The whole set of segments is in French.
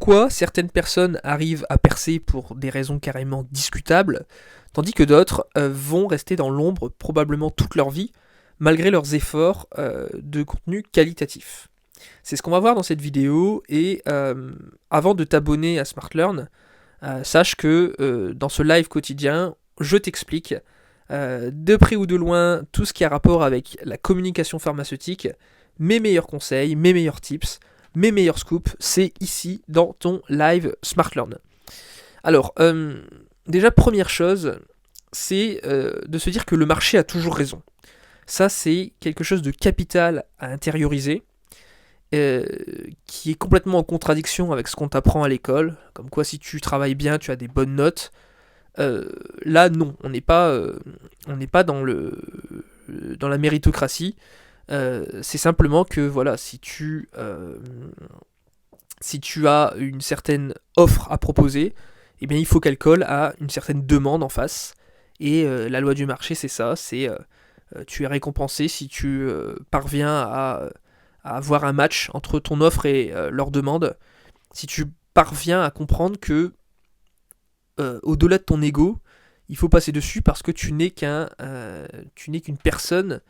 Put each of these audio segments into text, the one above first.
pourquoi certaines personnes arrivent à percer pour des raisons carrément discutables, tandis que d'autres vont rester dans l'ombre probablement toute leur vie, malgré leurs efforts de contenu qualitatif. C'est ce qu'on va voir dans cette vidéo, et avant de t'abonner à SmartLearn, sache que dans ce live quotidien, je t'explique de près ou de loin tout ce qui a rapport avec la communication pharmaceutique, mes meilleurs conseils, mes meilleurs tips, mes meilleurs scoops, c'est ici dans ton live SmartLearn. Alors, déjà première chose, c'est de se dire que le marché a toujours raison. Ça, c'est quelque chose de capital à intérioriser, qui est complètement en contradiction avec ce qu'on t'apprend à l'école, comme quoi si tu travailles bien, tu as des bonnes notes. Là, non, on n'est pas dans la méritocratie. C'est simplement que voilà, si tu as une certaine offre à proposer, eh bien il faut qu'elle colle à une certaine demande en face. Et la loi du marché, c'est ça, c'est tu es récompensé si tu parviens à avoir un match entre ton offre et leur demande. Si tu parviens à comprendre que au-delà de ton ego, il faut passer dessus parce que tu n'es qu'une personne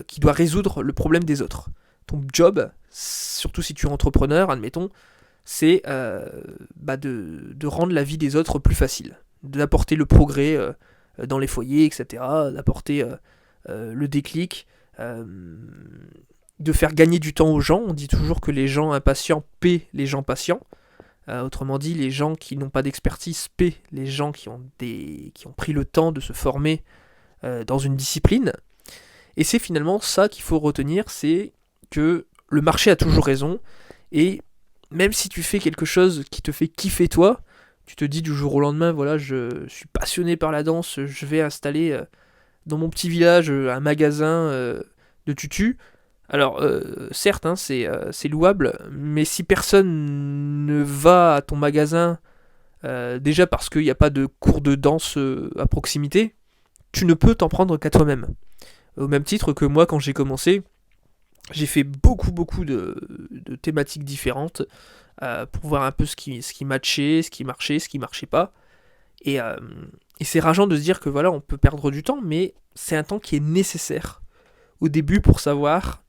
qui doit résoudre le problème des autres. Ton job, surtout si tu es entrepreneur, admettons, c'est de rendre la vie des autres plus facile, d'apporter le progrès dans les foyers, etc., d'apporter le déclic, de faire gagner du temps aux gens. On dit toujours que les gens impatients paient les gens patients. Autrement dit, les gens qui n'ont pas d'expertise paient les gens qui ont pris le temps de se former dans une discipline. Et c'est finalement ça qu'il faut retenir, c'est que le marché a toujours raison, et même si tu fais quelque chose qui te fait kiffer toi, tu te dis du jour au lendemain, voilà, je suis passionné par la danse, je vais installer dans mon petit village un magasin de tutus. Alors, certes, hein, c'est louable, mais si personne ne va à ton magasin, déjà parce qu'il n'y a pas de cours de danse à proximité, tu ne peux t'en prendre qu'à toi-même. Au même titre que moi, quand j'ai commencé, j'ai fait beaucoup de thématiques différentes pour voir un peu ce qui matchait, ce qui marchait pas. Et c'est rageant de se dire que voilà, on peut perdre du temps, mais c'est un temps qui est nécessaire au début pour savoir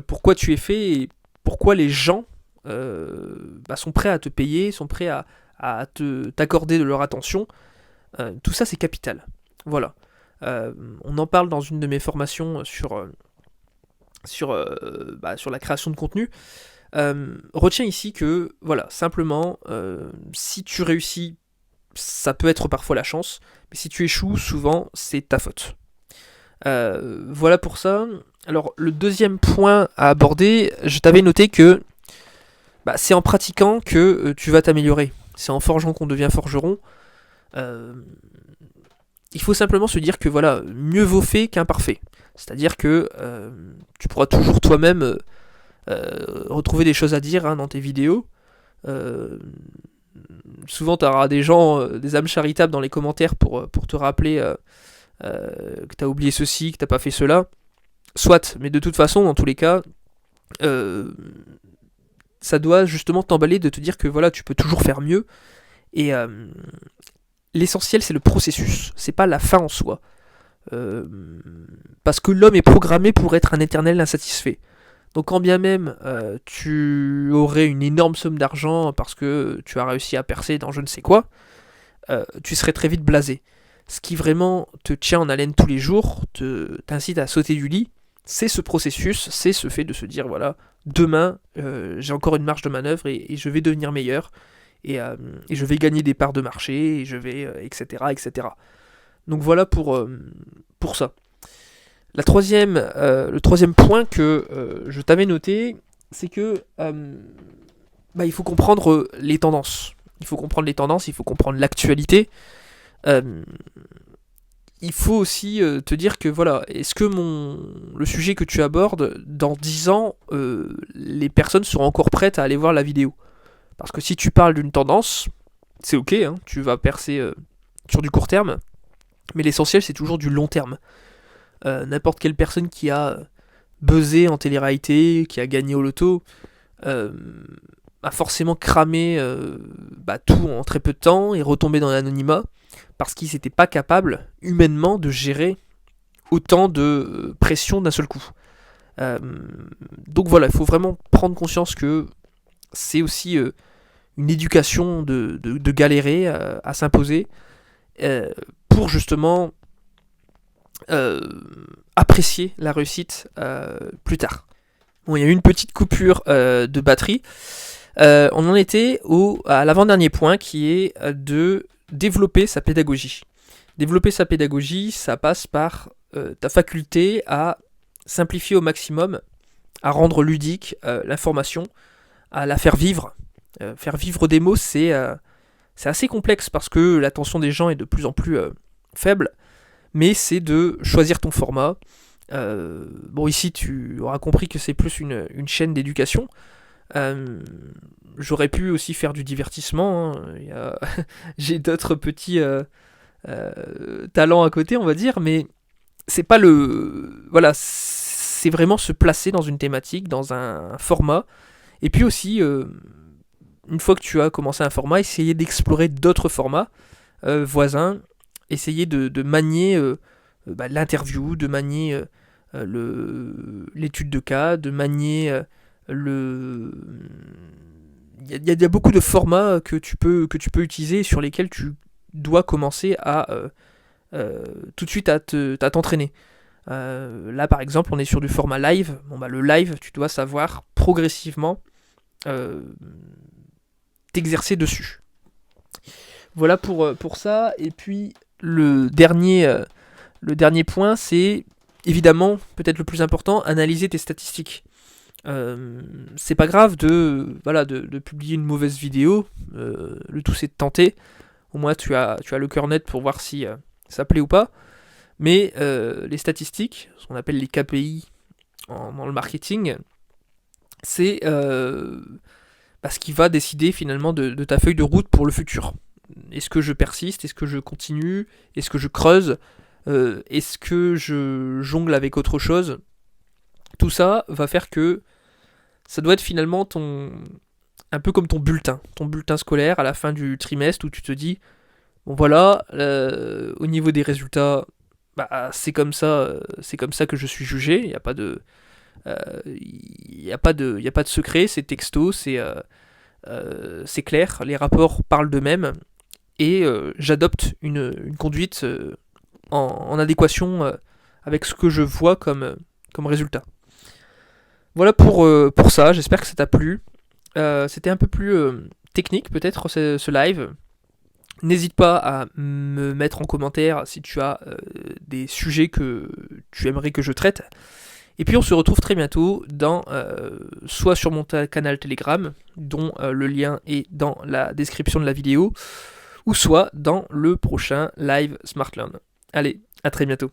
pourquoi tu es fait et pourquoi les gens sont prêts à te payer, sont prêts à t'accorder de leur attention. Tout ça, c'est capital. Voilà. On en parle dans une de mes formations sur la création de contenu. Retiens ici que, voilà, simplement, si tu réussis, ça peut être parfois la chance, mais si tu échoues, souvent, c'est ta faute. Voilà pour ça. Alors, le deuxième point à aborder, je t'avais noté que c'est en pratiquant que tu vas t'améliorer. C'est en forgeant qu'on devient forgeron. Il faut simplement se dire que voilà, mieux vaut fait qu'imparfait. C'est-à-dire que tu pourras toujours toi-même retrouver des choses à dire dans tes vidéos. Souvent, tu auras des gens, des âmes charitables dans les commentaires pour te rappeler que tu as oublié ceci, que tu n'as pas fait cela. Soit, mais de toute façon, dans tous les cas, ça doit justement t'emballer de te dire que voilà, tu peux toujours faire mieux. Et l'essentiel, c'est le processus, c'est pas la fin en soi. Parce que l'homme est programmé pour être un éternel insatisfait. Donc quand bien même tu aurais une énorme somme d'argent parce que tu as réussi à percer dans je ne sais quoi, tu serais très vite blasé. Ce qui vraiment te tient en haleine tous les jours, t'incite à sauter du lit, c'est ce processus, c'est ce fait de se dire voilà, demain j'ai encore une marge de manœuvre et je vais devenir meilleur. Et je vais gagner des parts de marché, et je vais, etc., etc. Donc voilà pour ça. Le troisième point que je t'avais noté, c'est que il faut comprendre les tendances. Il faut comprendre les tendances, il faut comprendre l'actualité. Il faut aussi te dire que voilà, est-ce que le sujet que tu abordes, dans 10 ans, les personnes seront encore prêtes à aller voir la vidéo ? Parce que si tu parles d'une tendance, c'est ok, hein, tu vas percer sur du court terme, mais l'essentiel c'est toujours du long terme. N'importe quelle personne qui a buzzé en télé-réalité, qui a gagné au loto, a forcément cramé tout en très peu de temps et retombé dans l'anonymat parce qu'il n'était pas capable humainement de gérer autant de pression d'un seul coup. Donc voilà, il faut vraiment prendre conscience que c'est aussi une éducation de galérer à s'imposer pour justement apprécier la réussite plus tard. Bon, il y a eu une petite coupure de batterie. On en était à l'avant-dernier point qui est de développer sa pédagogie. Développer sa pédagogie, ça passe par ta faculté à simplifier au maximum, à rendre ludique l'information, à la faire vivre. Faire vivre des mots, c'est assez complexe parce que l'attention des gens est de plus en plus faible, mais c'est de choisir ton format. Bon, ici, tu auras compris que c'est plus une chaîne d'éducation. J'aurais pu aussi faire du divertissement. J'ai d'autres petits talents à côté, on va dire, mais c'est pas le. Voilà, c'est vraiment se placer dans une thématique, dans un format. Et puis aussi, une fois que tu as commencé un format, essayer d'explorer d'autres formats voisins, essayer de manier l'interview, de manier l'étude de cas, de manier le... Il y a beaucoup de formats que tu peux utiliser sur lesquels tu dois commencer à tout de suite à t'entraîner. Là par exemple on est sur du format live. Le live, tu dois savoir progressivement t'exercer dessus. Voilà pour ça. Et puis le dernier point, c'est évidemment peut-être le plus important, analyser tes statistiques. C'est pas grave de publier une mauvaise vidéo, le tout c'est de tenter. Au moins tu as le cœur net pour voir si ça plaît ou pas. Mais les statistiques, ce qu'on appelle les KPI dans le marketing, c'est ce qui va décider finalement de ta feuille de route pour le futur. Est-ce que je persiste? Est-ce que je continue? Est-ce que je creuse? Est-ce que je jongle avec autre chose? Tout ça va faire que ça doit être finalement un peu comme ton bulletin scolaire à la fin du trimestre où tu te dis bon voilà, au niveau des résultats, c'est comme ça que je suis jugé. Il n'y a pas de secret, c'est texto, c'est clair, les rapports parlent d'eux-mêmes et j'adopte une conduite en adéquation avec ce que je vois comme résultat. Voilà pour ça, j'espère que ça t'a plu. C'était un peu plus technique peut-être ce live. N'hésite pas à me mettre en commentaire si tu as des sujets que tu aimerais que je traite. Et puis on se retrouve très bientôt soit sur mon canal Telegram, dont le lien est dans la description de la vidéo, ou soit dans le prochain live SmartLearn. Allez, à très bientôt.